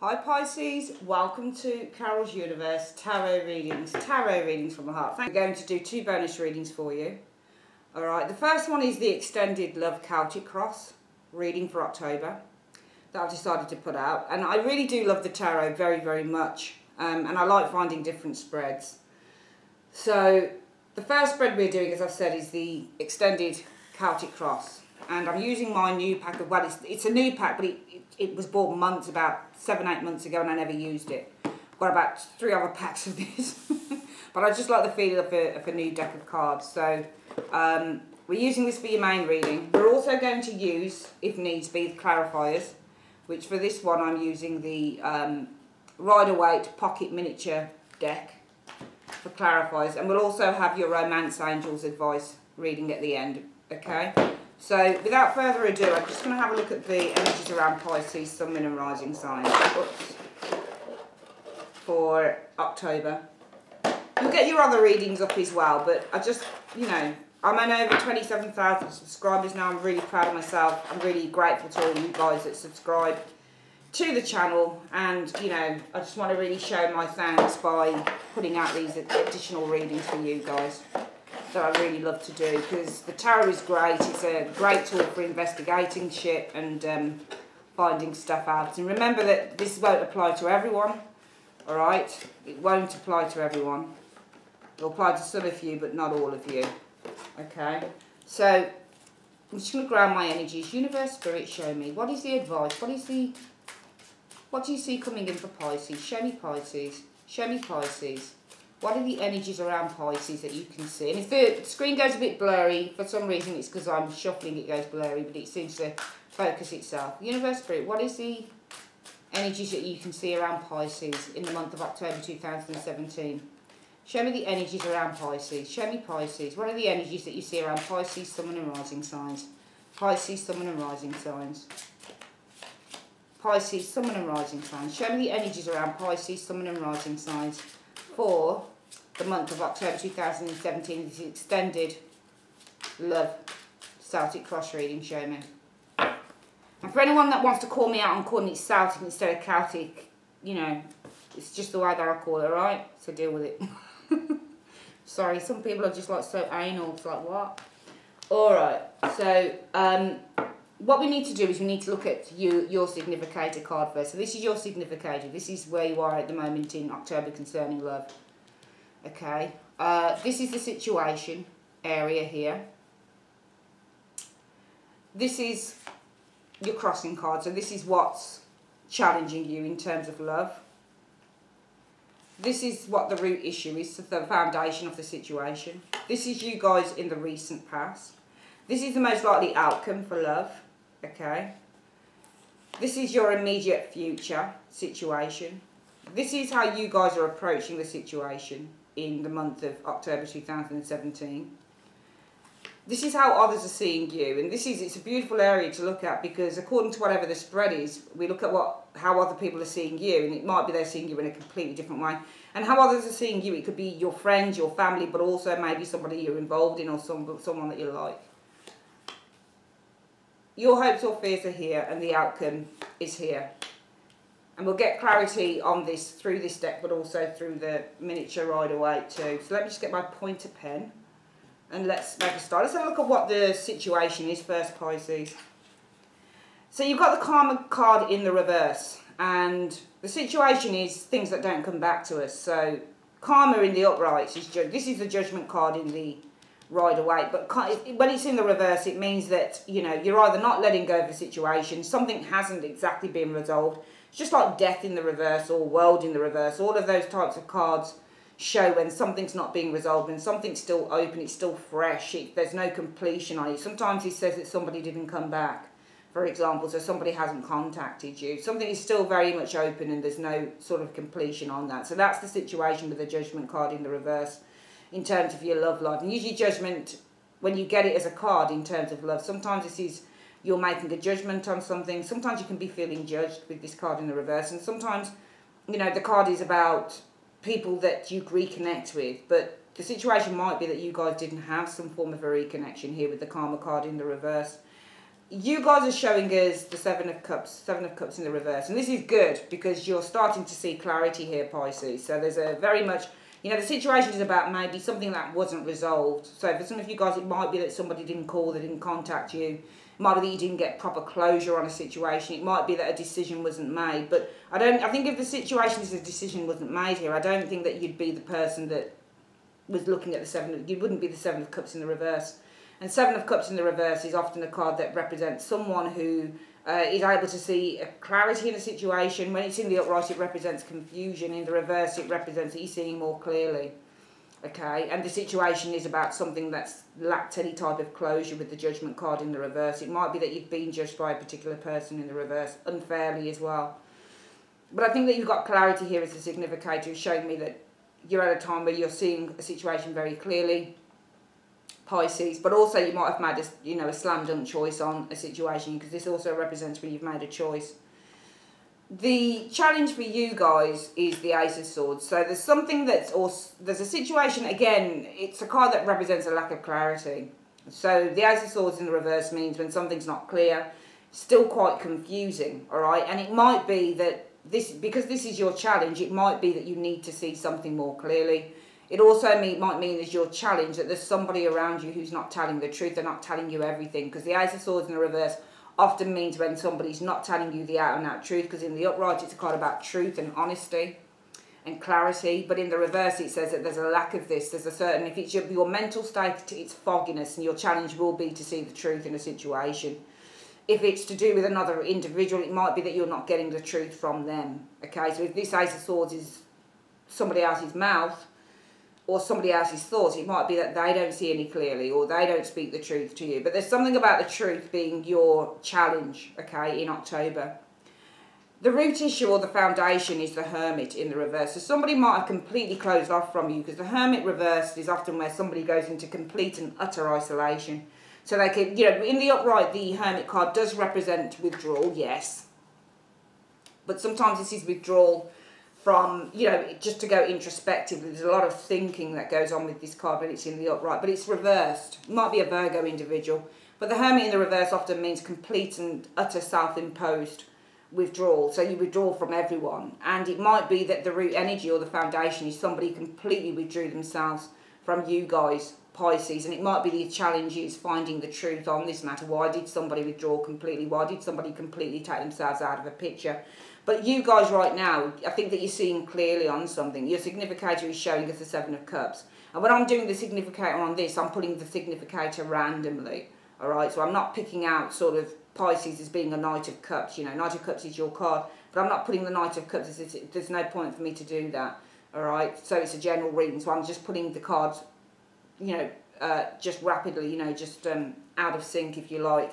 Hi Pisces, welcome to Carol's Universe Tarot readings from the heart. I'm going to do two bonus readings for you. Alright, the first one is the extended Love Celtic Cross reading for October that I've decided to put out. And I really do love the tarot very, very much. And I like finding different spreads. So the first spread we're doing, as I've said, is the extended Celtic Cross. And I'm using my new pack of, well, it's a new pack, but it was bought about 7-8 months ago, and I never used it. I've got about 3 other packs of this. But I just like the feel of a new deck of cards. So we're using this for your main reading. We're also going to use, if needs be, the clarifiers, which for this one I'm using the Rider-Waite Pocket Miniature deck for clarifiers. And we'll also have your Romance Angels advice reading at the end, okay? So, without further ado, I'm just going to have a look at the energies around Pisces, Sun, Moon and Rising signs for October. You'll get your other readings up as well, but I just, you know, I'm on over 27,000 subscribers now. I'm really proud of myself. I'm really grateful to all you guys that subscribe to the channel, and, you know, I just want to really show my thanks by putting out these additional readings for you guys. That I really love to do, because the tarot is great. It's a great tool for investigating shit and finding stuff out. And remember that this won't apply to everyone, alright? It won't apply to everyone. It'll apply to some of you, but not all of you, okay? So, I'm just going to ground my energies. Universe, Spirit, show me. What is the advice? What do you see coming in for Pisces? Show me Pisces. Show me Pisces. What are the energies around Pisces that you can see? And if the screen goes a bit blurry, for some reason it's because I'm shuffling it goes blurry, but it seems to focus itself. Universe, Spirit, what is the energies that you can see around Pisces in the month of October 2017? Show me the energies around Pisces. Show me Pisces. What are the energies that you see around Pisces, Sun, Moon and Rising signs? Pisces, Sun, Moon and Rising signs. Pisces, Sun, Moon and Rising signs. Show me the energies around Pisces, Sun, Moon and Rising signs for the month of October 2017, this extended Love Celtic Cross reading. Show me. And for anyone that wants to call me out on calling it Celtic instead of Celtic, you know, it's just the way that I call it, alright? So deal with it. Sorry, some people are just like so anal, it's like what? Alright, so what we need to do is we need to look at your significator card first. So this is your significator. This is where you are at the moment in October concerning love. Okay. This is the situation area here. This is your crossing card. So this is what's challenging you in terms of love. This is what the root issue is, so the foundation of the situation. This is you guys in the recent past. This is the most likely outcome for love. Okay, this is your immediate future situation. This is how you guys are approaching the situation in the month of October 2017. This is how others are seeing you, and it's a beautiful area to look at, because according to whatever the spread is, we look at how other people are seeing you, and it might be they're seeing you in a completely different way. And how others are seeing you, it could be your friends, your family, but also maybe somebody you're involved in or someone that you like. Your hopes or fears are here, and the outcome is here. And we'll get clarity on this through this deck, but also through the miniature Rider-Waite too. So let me just get my pointer pen, and let's make a start. Let's have a look at what the situation is first, Pisces. So you've got the Karma card in the reverse, and the situation is things that don't come back to us. So Karma in the uprights is this is the Judgment card in the Rider-Waite, but when it's in the reverse, it means that, you know, you're either not letting go of the situation, something hasn't exactly been resolved. It's just like Death in the reverse or World in the reverse. All of those types of cards show when something's not being resolved, when something's still open, it's still fresh, there's no completion on it. Sometimes it says that somebody didn't come back, for example, so somebody hasn't contacted you. Something is still very much open and there's no sort of completion on that. So that's the situation with the Judgment card in the reverse in terms of your love life. And usually Judgment, when you get it as a card in terms of love, sometimes this is you're making a judgment on something. Sometimes you can be feeling judged with this card in the reverse, and sometimes, you know, the card is about people that you reconnect with, but the situation might be that you guys didn't have some form of a reconnection here with the Karma card in the reverse. you guys are showing us the Seven of Cups in the reverse. And this is good because you're starting to see clarity here, Pisces. So there's a very much, you know, the situation is about maybe something that wasn't resolved. So for some of you guys, it might be that somebody didn't call, they didn't contact you. It might be that you didn't get proper closure on a situation. It might be that a decision wasn't made. But I think if the situation is a decision wasn't made here, I don't think that you'd be the person that was looking at you wouldn't be the Seven of Cups in the reverse. And Seven of Cups in the reverse is often a card that represents someone who is able to see a clarity in a situation. When it's in the upright, it represents confusion. In the reverse, it represents that you're seeing more clearly. Okay, and the situation is about something that's lacked any type of closure with the Judgment card in the reverse. It might be that you've been judged by a particular person in the reverse, unfairly as well. But I think that you've got clarity here as a significator, showing me that you're at a time where you're seeing a situation very clearly, Pisces, but also you might have made a slam dunk choice on a situation, because this also represents when you've made a choice. The challenge for you guys is the Ace of Swords. So there's something there's a situation, again, it's a card that represents a lack of clarity. So the Ace of Swords in the reverse means when something's not clear, still quite confusing, all right? And it might be that because this is your challenge, it might be that you need to see something more clearly. It also might mean as your challenge that there's somebody around you who's not telling the truth. They're not telling you everything, because the Ace of Swords in the reverse often means when somebody's not telling you the out and out truth, because in the upright it's a card about truth and honesty and clarity, but in the reverse it says that there's a lack of this. There's a certain, if it's your mental state, it's fogginess, and your challenge will be to see the truth in a situation. If it's to do with another individual, it might be that you're not getting the truth from them. Okay, so if this Ace of Swords is somebody else's mouth or somebody else's thoughts, it might be that they don't see any clearly, or they don't speak the truth to you. But there's something about the truth being your challenge, okay, in October. The root issue or the foundation is the Hermit in the reverse. So somebody might have completely closed off from you, because the Hermit reversed is often where somebody goes into complete and utter isolation. So they can, in the upright, the Hermit card does represent withdrawal, yes. But sometimes this is withdrawal from, just to go introspectively. There's a lot of thinking that goes on with this card when it's in the upright, but it's reversed. It might be a Virgo individual, but the Hermit in the reverse often means complete and utter self-imposed withdrawal. So you withdraw from everyone, and it might be that the root energy or the foundation is somebody completely withdrew themselves from you guys, Pisces, and it might be the challenge is finding the truth on this matter. Why did somebody withdraw completely? Why did somebody completely take themselves out of a picture? But you guys right now, I think that you're seeing clearly on something. Your significator is showing us the Seven of Cups. And when I'm doing the significator on this, I'm putting the significator randomly. All right, so I'm not picking out sort of Pisces as being a Knight of Cups. Knight of Cups is your card, but I'm not putting the Knight of Cups. There's no point for me to do that. All right, so it's a general reading. So I'm just putting the cards, just rapidly, just out of sync, if you like.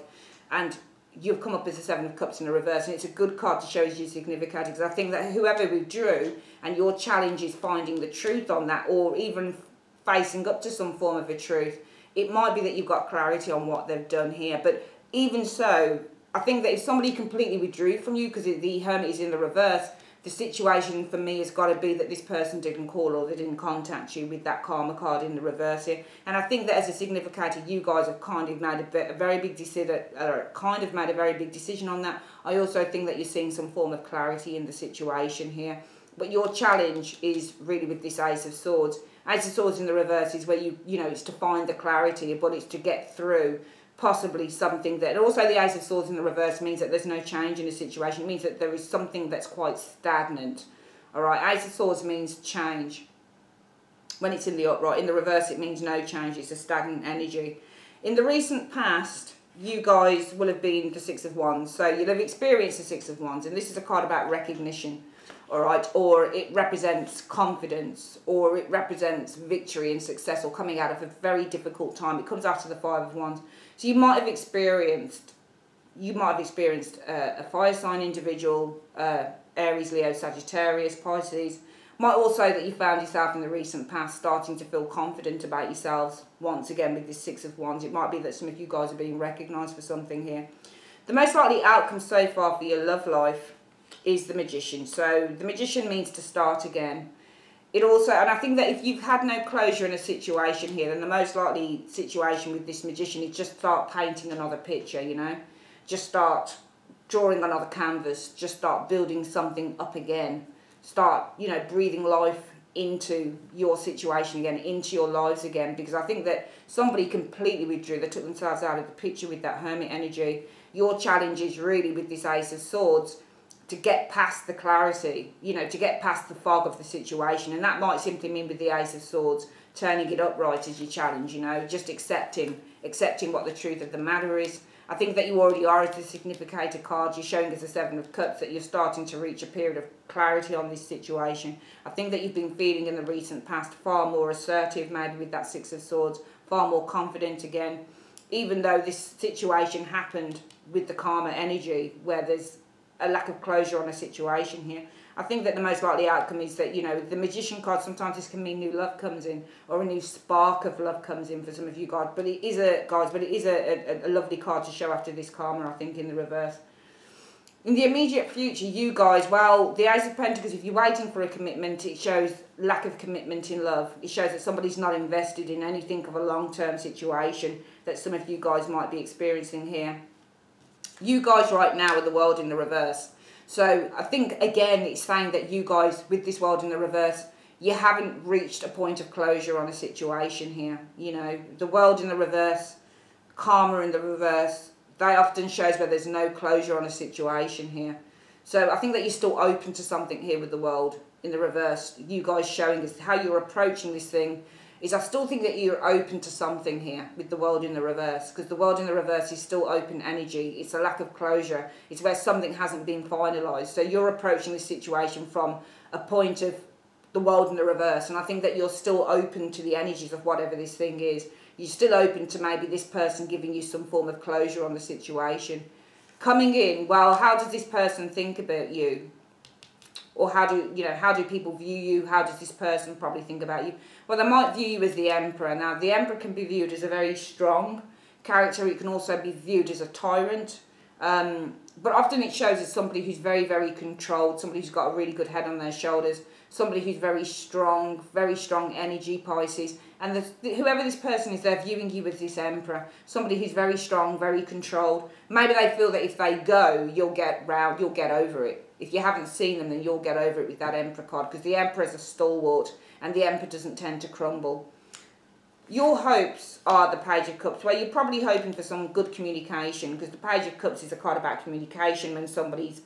And you've come up as a Seven of Cups in the reverse, and it's a good card to show you significator, because I think that whoever withdrew, and your challenge is finding the truth on that, or even facing up to some form of a truth, it might be that you've got clarity on what they've done here. But even so, I think that if somebody completely withdrew from you, because the Hermit is in the reverse, the situation for me has got to be that this person didn't call or they didn't contact you with that Karma card in the reverse here. And I think that as a significator, you guys have kind of made a very big decision, on that. I also think that you're seeing some form of clarity in the situation here. But your challenge is really with this Ace of Swords. Ace of Swords in the reverse is where it's to find the clarity, but it's to get through possibly something that, and also the Ace of Swords in the reverse means that there's no change in the situation. It means that there is something that's quite stagnant. All right, Ace of Swords means change when it's in the upright. In the reverse, it means no change. It's a stagnant energy. In the recent past, you guys will have been the Six of Wands, so you'll have experienced the Six of Wands, and this is a card about recognition. All right, or it represents confidence, or it represents victory and success, or coming out of a very difficult time. It comes after the Five of Wands. So you might have experienced a fire sign individual, Aries, Leo, Sagittarius, Pisces. Might also that you found yourself in the recent past starting to feel confident about yourselves once again with this Six of Wands. It might be that some of you guys are being recognised for something here. The most likely outcome so far for your love life is the Magician. So the Magician means to start again. It also, and I think that if you've had no closure in a situation here, then the most likely situation with this Magician is just start painting another picture, just start drawing another canvas, just start building something up again, start, you know, breathing life into your situation again, into your lives again, because I think that somebody completely withdrew, they took themselves out of the picture with that Hermit energy. Your challenge is really with this Ace of Swords to get past the clarity, you know, to get past the fog of the situation, and that might simply mean with the Ace of Swords, turning it upright as your challenge, you know, just accepting what the truth of the matter is. I think that you already are as the significator card. You're showing us the Seven of Cups, that you're starting to reach a period of clarity on this situation. I think that you've been feeling in the recent past far more assertive, maybe with that Six of Swords, far more confident again, even though this situation happened with the karma energy, where there's a lack of closure on a situation here. I think that the most likely outcome is that, you know, the Magician card, sometimes this can mean new love comes in, or a new spark of love comes in for some of you guys. But it is a lovely card to show after this karma, I think, in the reverse. In the immediate future, you guys, well, the Ace of Pentacles, if you're waiting for a commitment, it shows lack of commitment in love. It shows that somebody's not invested in anything of a long-term situation that some of you guys might be experiencing here. You guys right now are the World in the reverse. So I think, again, it's saying that you guys, with this World in the reverse, you haven't reached a point of closure on a situation here. You know, the World in the reverse, karma in the reverse, they often shows where there's no closure on a situation here. So I think that you're still open to something here with the World in the reverse. You guys showing us how you're approaching this thing is, I still think that you're open to something here with the World in the reverse, because the World in the reverse is still open energy. It's a lack of closure. It's where something hasn't been finalised. So you're approaching this situation from a point of the World in the reverse, and I think that you're still open to the energies of whatever this thing is. You're still open to maybe this person giving you some form of closure on the situation. Coming in, well, how does this person think about you? Or how do people view you? How does this person probably think about you? Well, they might view you as the Emperor. Now, the Emperor can be viewed as a very strong character. It can also be viewed as a tyrant. But often it shows as somebody who's very, very controlled, somebody who's got a really good head on their shoulders, somebody who's very strong energy, Pisces. And whoever this person is, they're viewing you as this Emperor, somebody who's very strong, very controlled. Maybe they feel that if they go, you'll get over it. If you haven't seen them, then you'll get over it with that Emperor card, because the Emperor is a stalwart, and the Emperor doesn't tend to crumble. Your hopes are the Page of Cups, where you're probably hoping for some good communication, because the Page of Cups is a card about communication, when somebody's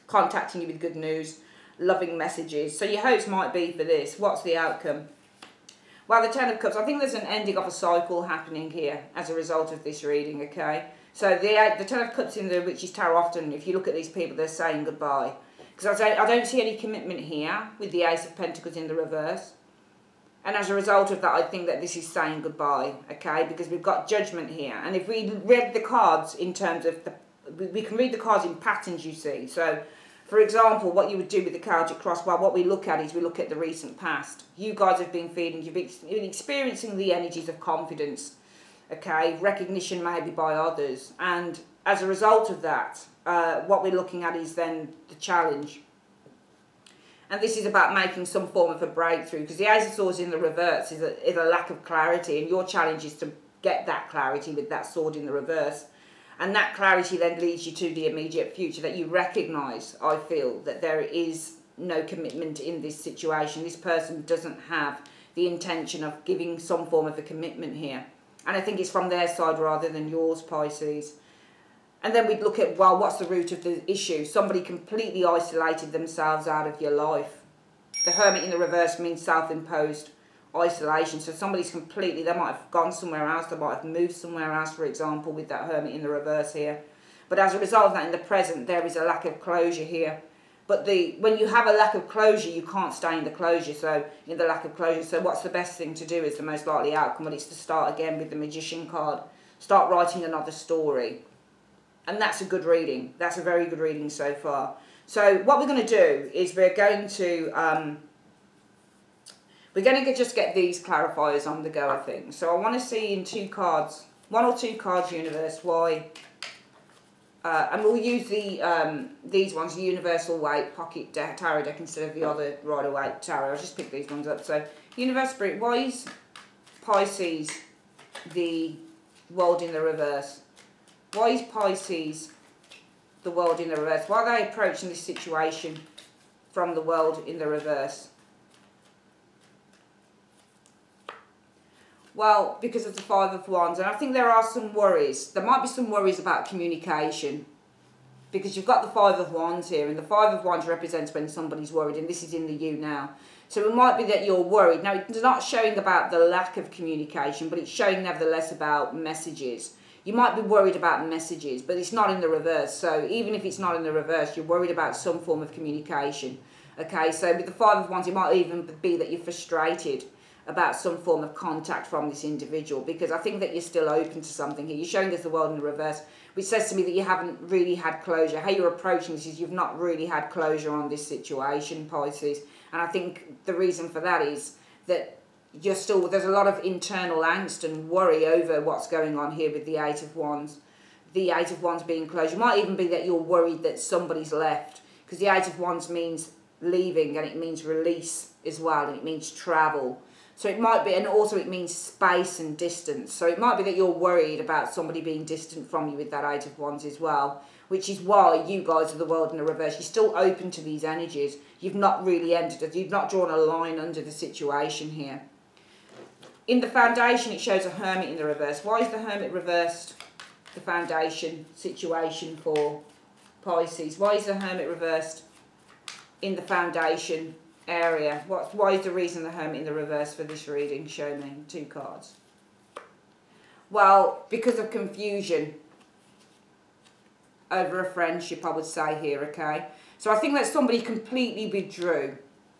contacting you with good news, loving messages. So your hopes might be for this. What's the outcome? Well, the Ten of Cups, I think there's an ending of a cycle happening here as a result of this reading, okay? So the Ten of Cups in the Witch's Tarot, often, if you look at these people, they're saying goodbye. Because I don't see any commitment here with the Ace of Pentacles in the reverse. And as a result of that, I think that this is saying goodbye, okay? Because we've got Judgment here. And if we read the cards in terms of we can read the cards in patterns, you see. So, for example, what you would do with the Celtic cross, well, what we look at is we look at the recent past. You guys have been feeling, you've been experiencing the energies of confidence, okay? Recognition maybe by others. And as a result of that, what we're looking at is then the challenge. And this is about making some form of a breakthrough, because the Ace of Swords in the reverse is a lack of clarity, and your challenge is to get that clarity with that sword in the reverse. And that clarity then leads you to the immediate future, that you recognise, I feel, that there is no commitment in this situation. This person doesn't have the intention of giving some form of a commitment here. And I think it's from their side rather than yours, Pisces. And then we'd look at, well, what's the root of the issue? Somebody completely isolated themselves out of your life. The Hermit in the reverse means self-imposed isolation. So somebody's completely, they might have gone somewhere else, they might have moved somewhere else, for example, with that Hermit in the reverse here. But as a result of that, in the present, there is a lack of closure here. But when you have a lack of closure, you can't stay in the closure, so in the lack of closure. So what's the best thing to do is the most likely outcome? Well, it's to start again with the Magician card. Start writing another story. And that's a good reading. That's a very good reading so far. So what we're going to do is we're going to just get these clarifiers on the go, I think. So I want to see in two cards, one or two cards, universe, why. And we'll use these ones, the Universal Weight Pocket Tarot deck instead of the other Rider-Waite Tarot. I'll just pick these ones up. So Universe Spirit, why is Pisces the World in the reverse? Why is Pisces the world in the reverse? Why are they approaching this situation from the world in the reverse? Well, because of the Five of Wands. And I think there are some worries. There might be some worries about communication. Because you've got the Five of Wands here. And the Five of Wands represents when somebody's worried. And this is in the you now. So it might be that you're worried. Now, it's not showing about the lack of communication. But it's showing nevertheless about messages. You might be worried about messages. But it's not in the reverse. So even if it's not in the reverse, you're worried about some form of communication. Okay, so with the Five of Wands, it might even be that you're frustrated about some form of contact from this individual, because I think that you're still open to something here. You're showing us the world in the reverse, which says to me that you haven't really had closure. How you're approaching this is you've not really had closure on this situation, Pisces. And I think the reason for that is that you're still, there's a lot of internal angst and worry over what's going on here with the Eight of Wands. The Eight of Wands being closure. It might even be that you're worried that somebody's left, because the Eight of Wands means leaving, and it means release as well, and it means travel. So it might be, and also it means space and distance. So it might be that you're worried about somebody being distant from you with that Eight of Wands as well, which is why you guys are the world in the reverse. You're still open to these energies. You've not really entered, you've not drawn a line under the situation here. In the foundation, it shows a Hermit in the reverse. Why is the Hermit reversed? The foundation situation for Pisces. Why is the Hermit reversed in the foundation area? Why is the reason the Hermit in the reverse for this reading? Show me 2 cards. Well, because of confusion over a friendship, I would say here, okay? So I think that somebody completely withdrew.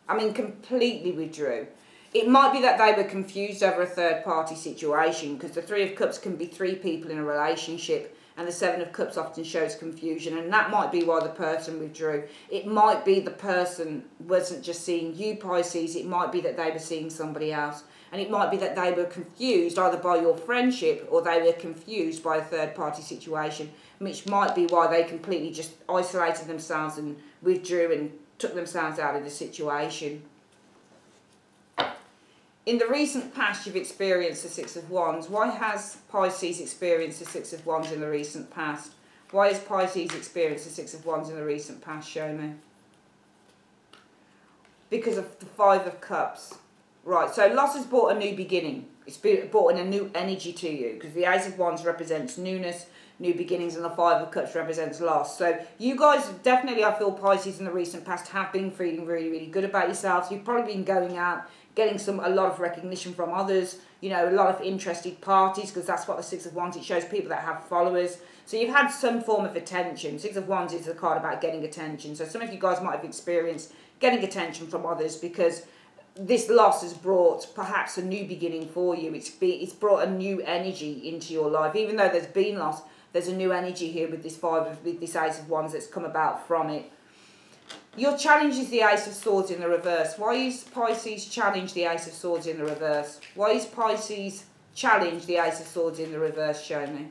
I mean, completely withdrew. It might be that they were confused over a third-party situation, because the Three of Cups can be 3 people in a relationship, and the Seven of Cups often shows confusion, and that might be why the person withdrew. It might be the person wasn't just seeing you, Pisces. It might be that they were seeing somebody else, and it might be that they were confused either by your friendship or they were confused by a third-party situation, which might be why they completely just isolated themselves and withdrew and took themselves out of the situation. In the recent past, you've experienced the Six of Wands. Why has Pisces experienced the Six of Wands in the recent past? Why has Pisces experienced the Six of Wands in the recent past? Show me. Because of the Five of Cups. Right, so loss has brought a new beginning. It's brought in a new energy to you, because the Ace of Wands represents newness, new beginnings, and the Five of Cups represents loss. So you guys definitely, I feel, Pisces in the recent past have been feeling really, really good about yourselves. You've probably been going out, getting a lot of recognition from others, you know, a lot of interested parties, because that's what the Six of Wands, it shows people that have followers. So you've had some form of attention. Six of Wands is a card about getting attention. So some of you guys might have experienced getting attention from others, because this loss has brought perhaps a new beginning for you. It's brought a new energy into your life. Even though there's been loss, there's a new energy here with this Ace of Wands that's come about from it. Your challenge is the Ace of Swords in the reverse. Why is Pisces challenge the Ace of Swords in the reverse? Why is Pisces challenge the Ace of Swords in the reverse? Show me.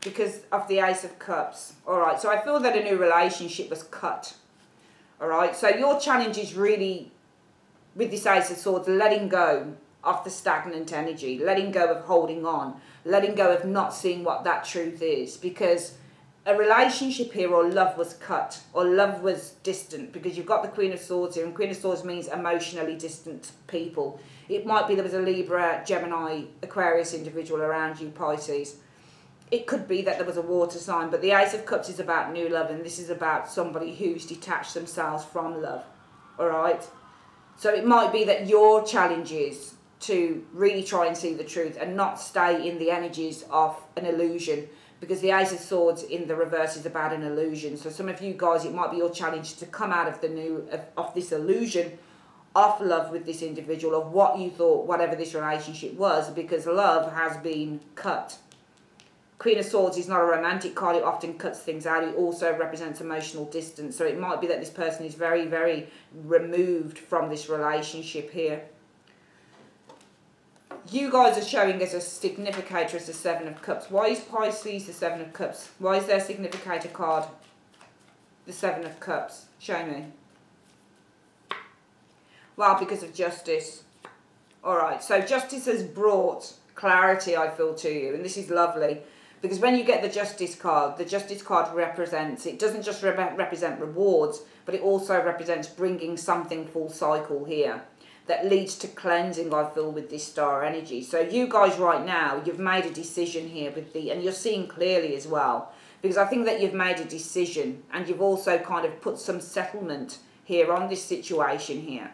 Because of the Ace of Cups. Alright, so I feel that a new relationship was cut. Alright, so your challenge is really, with this Ace of Swords, letting go of the stagnant energy. Letting go of holding on. Letting go of not seeing what that truth is. Because a relationship here or love was cut, or love was distant, because you've got the Queen of Swords here, and Queen of Swords means emotionally distant people. It might be there was a Libra, Gemini, Aquarius individual around you, Pisces. It could be that there was a water sign, but the Ace of Cups is about new love, and this is about somebody who's detached themselves from love, alright? So it might be that your challenge is to really try and see the truth and not stay in the energies of an illusion, because the Ace of Swords in the reverse is about an illusion. So some of you guys, it might be your challenge to come out of this illusion of love with this individual, of what you thought, whatever this relationship was, because love has been cut. Queen of Swords is not a romantic card. It often cuts things out. It also represents emotional distance. So it might be that this person is very, very removed from this relationship here. You guys are showing as a significator as the Seven of Cups. Why is Pisces the Seven of Cups? Why is their significator card the Seven of Cups? Show me. Well, because of justice. Alright, so justice has brought clarity, I feel, to you. And this is lovely. Because when you get the Justice card represents, it doesn't just represent rewards, but it also represents bringing something full cycle here that leads to cleansing, I feel, with this star energy. So you guys right now, you've made a decision here with and you're seeing clearly as well, because I think that you've made a decision and you've also kind of put some settlement here on this situation here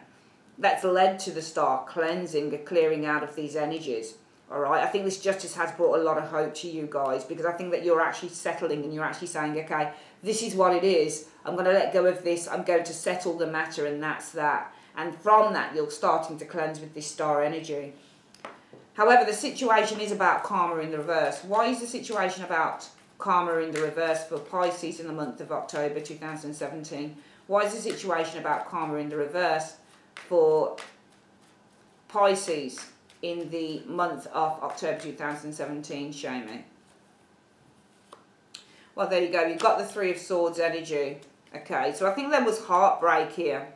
that's led to the star cleansing, a clearing out of these energies. All right, I think this Justice has brought a lot of hope to you guys, because I think that you're actually settling and you're actually saying, okay, this is what it is. I'm going to let go of this. I'm going to settle the matter, and that's that. And from that, you're starting to cleanse with this star energy. However, the situation is about karma in the reverse. Why is the situation about karma in the reverse for Pisces in the month of October 2017? Why is the situation about karma in the reverse for Pisces in the month of October 2017, show me. Well, there you go. You've got the Three of Swords energy. Okay, so I think there was heartbreak here.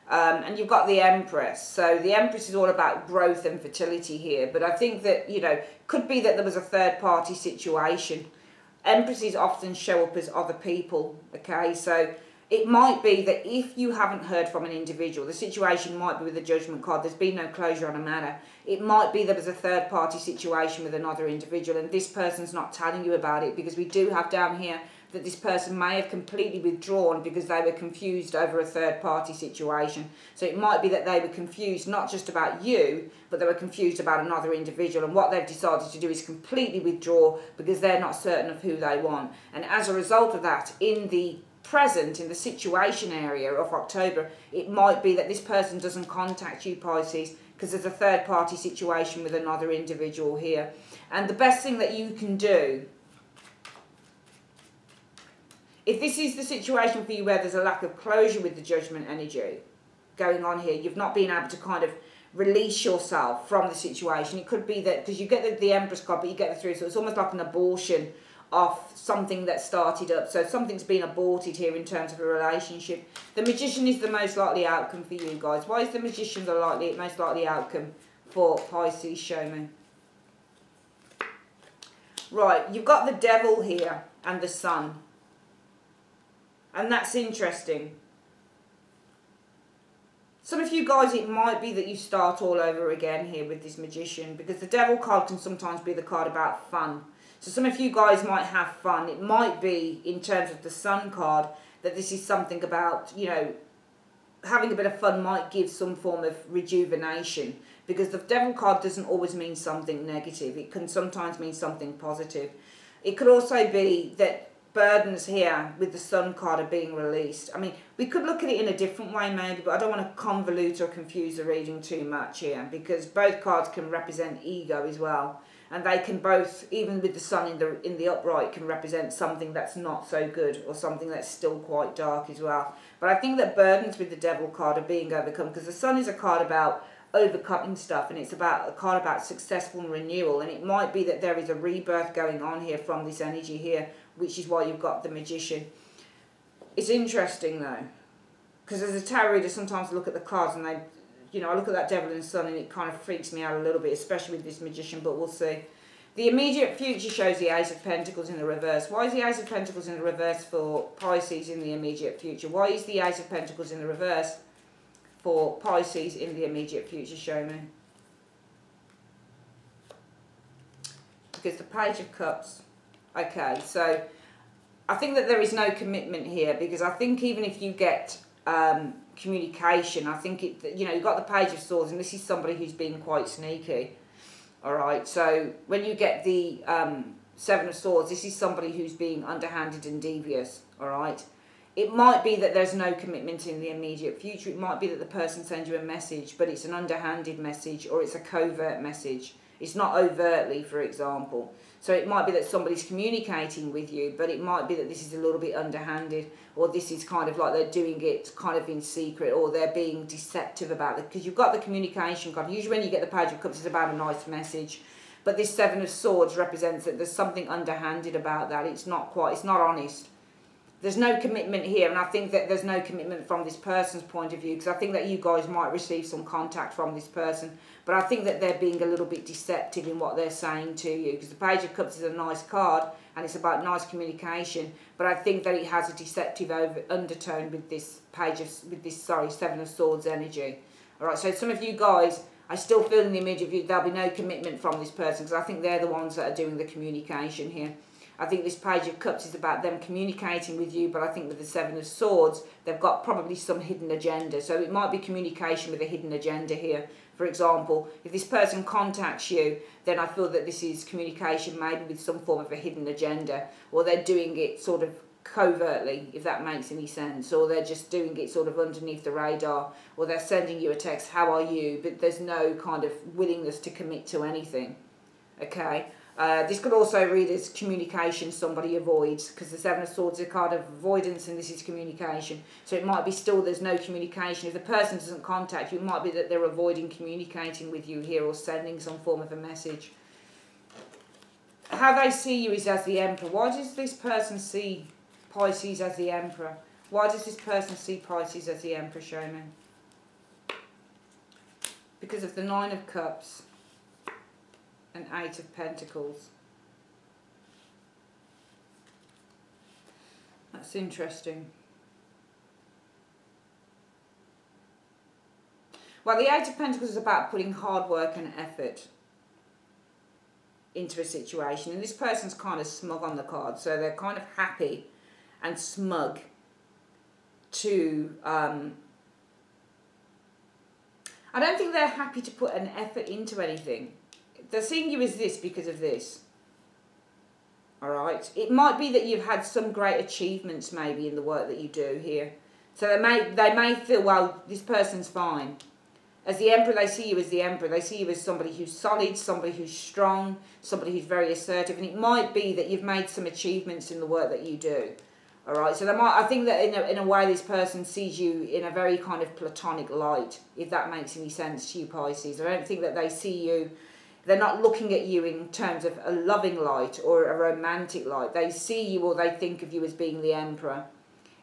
And you've got the Empress. So the Empress is all about growth and fertility here. But I think that, you know, could be that there was a third-party situation. Empresses often show up as other people. Okay, so it might be that if you haven't heard from an individual, the situation might be with the Judgment card, there's been no closure on a matter. It might be there was a third-party situation with another individual and this person's not telling you about it, because we do have down here that this person may have completely withdrawn because they were confused over a third-party situation. So it might be that they were confused not just about you, but they were confused about another individual, and what they've decided to do is completely withdraw because they're not certain of who they want. And as a result of that, in the present, in the situation area of October, it might be that this person doesn't contact you, Pisces, because there's a third-party situation with another individual here. And the best thing that you can do, if this is the situation for you where there's a lack of closure with the Judgment energy going on here, you've not been able to kind of release yourself from the situation. It could be that, because you get the Empress card, but you get the Three, so it's almost like an abortion of something that started up. So something's been aborted here in terms of a relationship. The Magician is the most likely outcome for you guys. Why is the Magician the most likely outcome for Pisces? Show me. Right, you've got the Devil here and the Sun. And that's interesting. Some of you guys, it might be that you start all over again here with this Magician, because the Devil card can sometimes be the card about fun. So some of you guys might have fun. It might be, in terms of the Sun card, that this is something about, you know, having a bit of fun might give some form of rejuvenation, because the Devil card doesn't always mean something negative. It can sometimes mean something positive. It could also be that burdens here with the Sun card are being released. I mean, we could look at it in a different way maybe, but I don't want to convolute or confuse the reading too much here, because both cards can represent ego as well. And they can both, even with the Sun in the upright, can represent something that's not so good or something that's still quite dark as well. But I think that burdens with the Devil card are being overcome, because the Sun is a card about overcoming stuff, and it's about a card about successful renewal. And it might be that there is a rebirth going on here from this energy here, which is why you've got the Magician. It's interesting though, because as a tarot reader, sometimes I look at the cards and they, you know, I look at that Devil and Sun and it kind of freaks me out a little bit, especially with this Magician, but we'll see. The immediate future shows the Ace of Pentacles in the reverse. Why is the Ace of Pentacles in the reverse for Pisces in the immediate future? Why is the Ace of Pentacles in the reverse for Pisces in the immediate future? Show me. Because the Page of Cups. Okay, so I think that there is no commitment here, because I think even if you get communication, I think it, you know, you've got the Page of Swords, and this is somebody who's being quite sneaky. All right, so when you get the Seven of Swords, this is somebody who's being underhanded and devious. All right, it might be that there's no commitment in the immediate future. It might be that the person sends you a message, but it's an underhanded message, or it's a covert message. It's not overtly, for example. So it might be that somebody's communicating with you, but it might be that this is a little bit underhanded, or this is kind of like they're doing it kind of in secret, or they're being deceptive about it. Because you've got the communication card. Usually when you get the Page of Cups, it's about a nice message. But this Seven of Swords represents that there's something underhanded about that. It's not quite, it's not honest. There's no commitment here, and I think that there's no commitment from this person's point of view, because I think that you guys might receive some contact from this person, but I think that they're being a little bit deceptive in what they're saying to you, because the Page of Cups is a nice card, and it's about nice communication, but I think that it has a deceptive undertone with this Seven of Swords energy. All right, so some of you guys, I still feel in the image of you, there'll be no commitment from this person, because I think they're the ones that are doing the communication here. I think this Page of Cups is about them communicating with you, but I think with the Seven of Swords, they've got probably some hidden agenda. So it might be communication with a hidden agenda here. For example, if this person contacts you, then I feel that this is communication maybe with some form of a hidden agenda, or they're doing it sort of covertly, if that makes any sense, or they're just doing it sort of underneath the radar, or they're sending you a text, how are you, but there's no kind of willingness to commit to anything. Okay. This could also read as communication somebody avoids, because the Seven of Swords is a card of avoidance and this is communication. So it might be still there's no communication. If the person doesn't contact you, it might be that they're avoiding communicating with you here or sending some form of a message. How they see you is as the Emperor. Why does this person see Pisces as the Emperor? Why does this person see Pisces as the Emperor, show me? Because of the Nine of Cups and Eight of Pentacles. That's interesting. Well, the Eight of Pentacles is about putting hard work and effort into a situation. And this person's kind of smug on the card. So they're kind of happy and smug to... I don't think they're happy to put an effort into anything. They're seeing you as this because of this. Alright? It might be that you've had some great achievements maybe in the work that you do here. So they may feel, well, this person's fine. As the Emperor, they see you as the Emperor. They see you as somebody who's solid, somebody who's strong, somebody who's very assertive. And it might be that you've made some achievements in the work that you do. Alright, so I think that in a way this person sees you in a very kind of platonic light, if that makes any sense to you, Pisces. I don't think that they see you... They're not looking at you in terms of a loving light or a romantic light. They see you or they think of you as being the Emperor.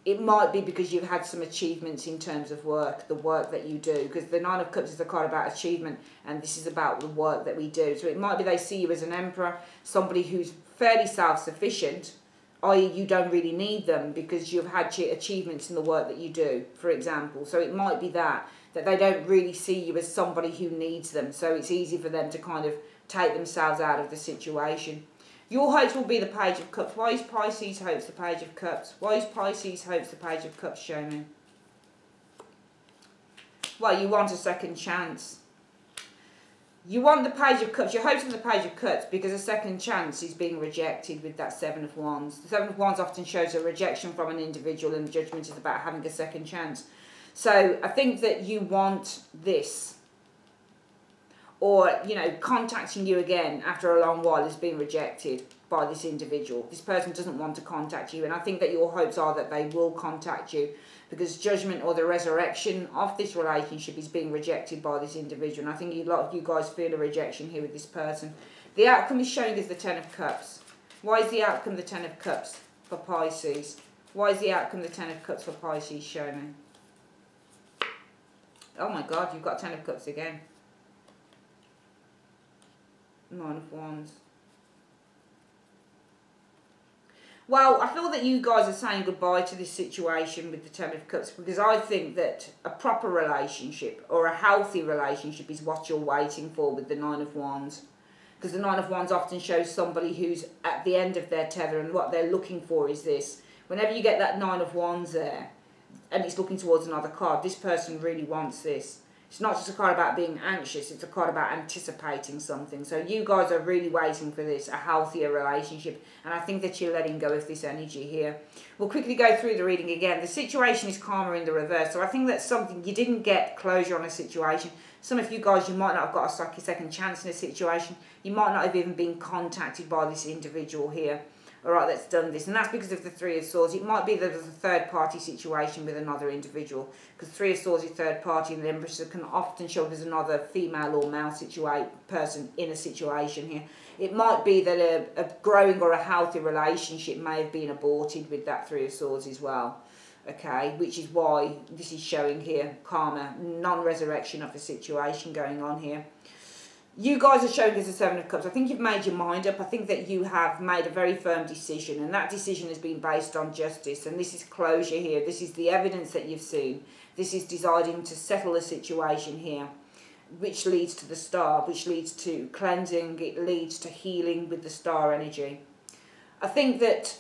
It might be because you've had some achievements in terms of work, the work that you do. Because the Nine of Cups is a card about achievement and this is about the work that we do. So it might be they see you as an Emperor, somebody who's fairly self-sufficient, i.e. you don't really need them because you've had achievements in the work that you do, for example. So it might be that they don't really see you as somebody who needs them. So it's easy for them to kind of take themselves out of the situation. Your hopes will be the Page of Cups. Why is Pisces hopes the Page of Cups? Why is Pisces hopes the Page of Cups, show me? Well, you want a second chance. You want the Page of Cups. You're hoping the Page of Cups because a second chance is being rejected with that Seven of Wands. The Seven of Wands often shows a rejection from an individual and the Judgment is about having a second chance. So I think that you want this. Or, you know, contacting you again after a long while is being rejected by this individual. This person doesn't want to contact you. And I think that your hopes are that they will contact you because Judgment or the resurrection of this relationship is being rejected by this individual. And I think a lot of you guys feel a rejection here with this person. The outcome is showing us the Ten of Cups. Why is the outcome the Ten of Cups for Pisces? Why is the outcome the Ten of Cups for Pisces, show me? Oh my God, you've got Ten of Cups again. Nine of Wands. Well, I feel that you guys are saying goodbye to this situation with the Ten of Cups because I think that a proper relationship or a healthy relationship is what you're waiting for with the Nine of Wands. Because the Nine of Wands often shows somebody who's at the end of their tether and what they're looking for is this. Whenever you get that Nine of Wands there and it's looking towards another card, this person really wants this. It's not just a card about being anxious, it's a card about anticipating something. So you guys are really waiting for this, a healthier relationship. And I think that you're letting go of this energy here. We'll quickly go through the reading again. The situation is karma in the reverse. So I think that's something, you didn't get closure on a situation. Some of you guys, you might not have got a second chance in a situation. You might not have even been contacted by this individual here. all right, that's done this. And that's because of the Three of Swords. It might be that there's a third-party situation with another individual, because Three of Swords is third party, and the Empress can often show up as another female or male person in a situation here. It might be that a growing or a healthy relationship may have been aborted with that Three of Swords as well. Okay, which is why this is showing here karma, non-resurrection of the situation going on here. You guys are showing us the Seven of Cups. I think you've made your mind up. I think that you have made a very firm decision, and that decision has been based on justice, and this is closure here. This is the evidence that you've seen. This is deciding to settle a situation here, which leads to the Star, which leads to cleansing, it leads to healing with the Star energy. I think that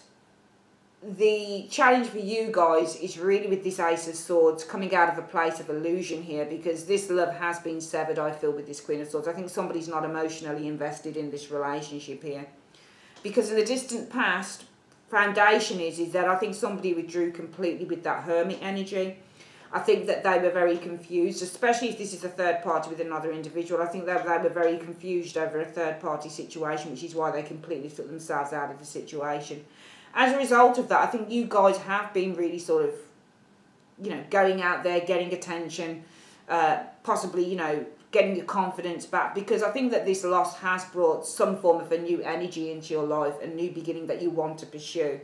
the challenge for you guys is really with this Ace of Swords coming out of a place of illusion here, because this love has been severed, I feel, with this Queen of Swords. I think somebody's not emotionally invested in this relationship here, because in the distant past, foundation is that I think somebody withdrew completely with that Hermit energy. I think that they were very confused, especially if this is a third party with another individual. I think that they were very confused over a third party situation, which is why they completely took themselves out of the situation. As a result of that, I think you guys have been really sort of, you know, going out there, getting attention, possibly, you know, getting your confidence back, because I think that this loss has brought some form of a new energy into your life, a new beginning that you want to pursue.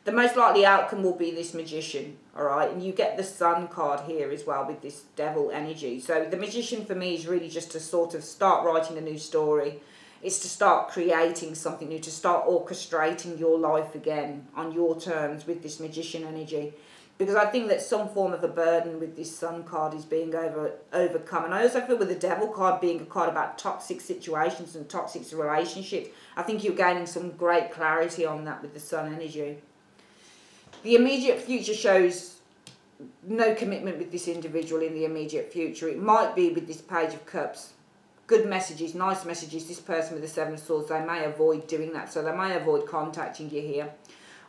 The most likely outcome will be this Magician, all right? And you get the Sun card here as well with this Devil energy. So the Magician for me is really just to sort of start writing a new story. It's to start creating something new, to start orchestrating your life again on your terms with this Magician energy. Because I think that some form of a burden with this Sun card is being overcome. And I also feel with the Devil card being a card about toxic situations and toxic relationships, I think you're gaining some great clarity on that with the Sun energy. The immediate future shows no commitment with this individual in the immediate future. It might be with this Page of Cups. Good messages, nice messages. This person with the Seven of Swords, they may avoid doing that. So they may avoid contacting you here.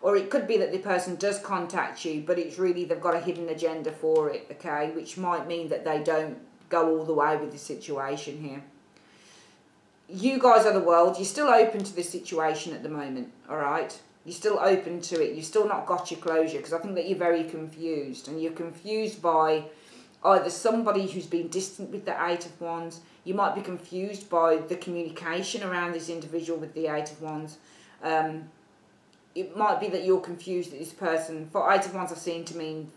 Or it could be that the person does contact you, but it's really they've got a hidden agenda for it, okay? Which might mean that they don't go all the way with the situation here. You guys are the world. You're still open to this situation at the moment, all right? You're still open to it. You've still not got your closure, because I think that you're very confused. And you're confused by either somebody who's been distant with the Eight of Wands. You might be confused by the communication around this individual with the Eight of Wands. It might be that you're confused that this person, for Eight of Wands I've seen to mean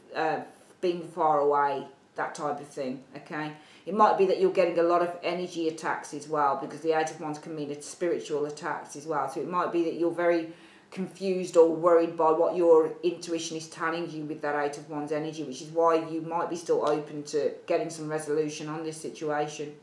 being far away, that type of thing, okay? It might be that you're getting a lot of energy attacks as well, because the Eight of Wands can mean it's spiritual attacks as well. So it might be that you're very confused or worried by what your intuition is telling you with that Eight of Wands energy, which is why you might be still open to getting some resolution on this situation.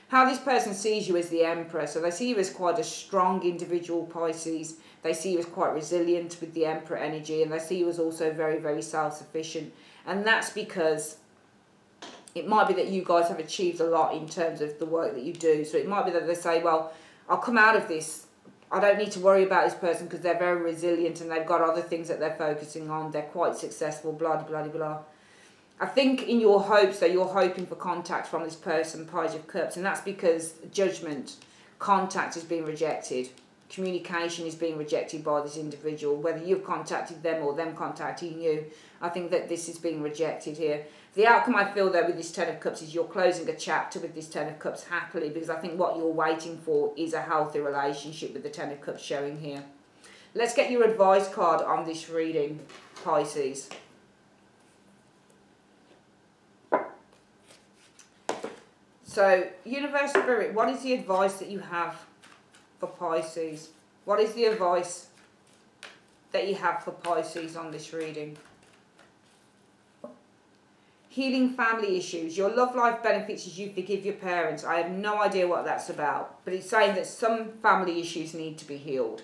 How this person sees you as the Emperor, so they see you as quite a strong individual, Pisces. They see you as quite resilient with the Emperor energy, and they see you as also very, very self-sufficient. And that's because it might be that you guys have achieved a lot in terms of the work that you do. So it might be that they say, well, I'll come out of this. I don't need to worry about this person because they're very resilient and they've got other things that they're focusing on. They're quite successful, blah, blah, blah. I think in your hopes that you're hoping for contact from this person, Page of Cups, and that's because judgment, contact is being rejected. Communication is being rejected by this individual, whether you've contacted them or them contacting you. I think that this is being rejected here. The outcome I feel though with this Ten of Cups is you're closing a chapter with this Ten of Cups happily, because I think what you're waiting for is a healthy relationship with the Ten of Cups showing here. Let's get your advice card on this reading, Pisces. So, Universe Spirit, what is the advice that you have for Pisces? What is the advice that you have for Pisces on this reading? Healing family issues. Your love life benefits as you forgive your parents. I have no idea what that's about, but it's saying that some family issues need to be healed,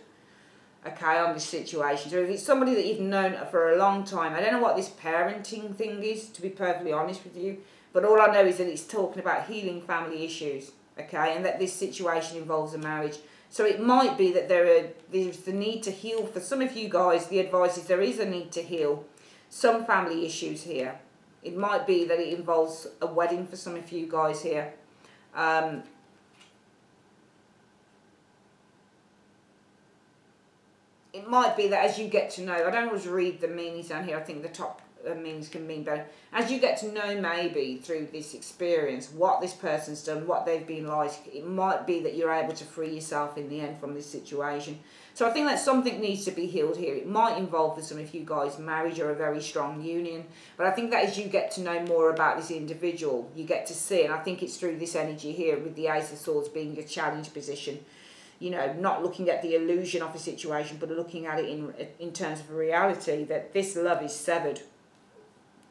okay, on this situation. So if it's somebody that you've known for a long time, I don't know what this parenting thing is, to be perfectly honest with you, but all I know is that it's talking about healing family issues, okay, and that this situation involves a marriage. So it might be that there's the need to heal. For some of you guys, the advice is there is a need to heal some family issues here. It might be that it involves a wedding for some of you guys here. it might be that as you get to know, I don't always read the meanings down here, I think the top meanings can mean better. As you get to know maybe through this experience what this person's done, what they've been like, it might be that you're able to free yourself in the end from this situation. So I think that something needs to be healed here. It might involve for some of you guys marriage or a very strong union, but I think that as you get to know more about this individual, you get to see, and I think it's through this energy here with the Ace of Swords being your challenge position. You know, not looking at the illusion of a situation, but looking at it in terms of reality, that this love is severed.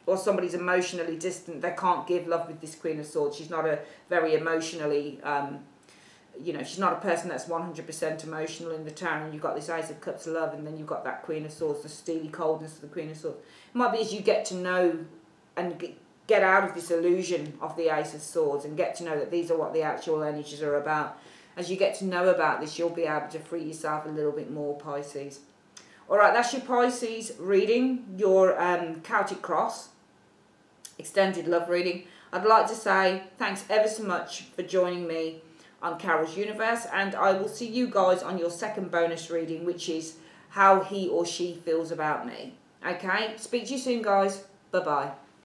Or somebody's emotionally distant. They can't give love with this Queen of Swords. She's not a very emotionally, you know, she's not a person that's 100% emotional in the Tower. And you've got this Ace of Cups love, and then you've got that Queen of Swords, the steely coldness of the Queen of Swords. It might be as you get to know and get out of this illusion of the Ace of Swords and get to know that these are what the actual energies are about. As you get to know about this, you'll be able to free yourself a little bit more, Pisces. Alright, that's your Pisces reading, your Celtic Cross extended love reading. I'd like to say thanks ever so much for joining me on Carol's Universe, and I will see you guys on your second bonus reading, which is how he or she feels about me. Okay, speak to you soon, guys. Bye-bye.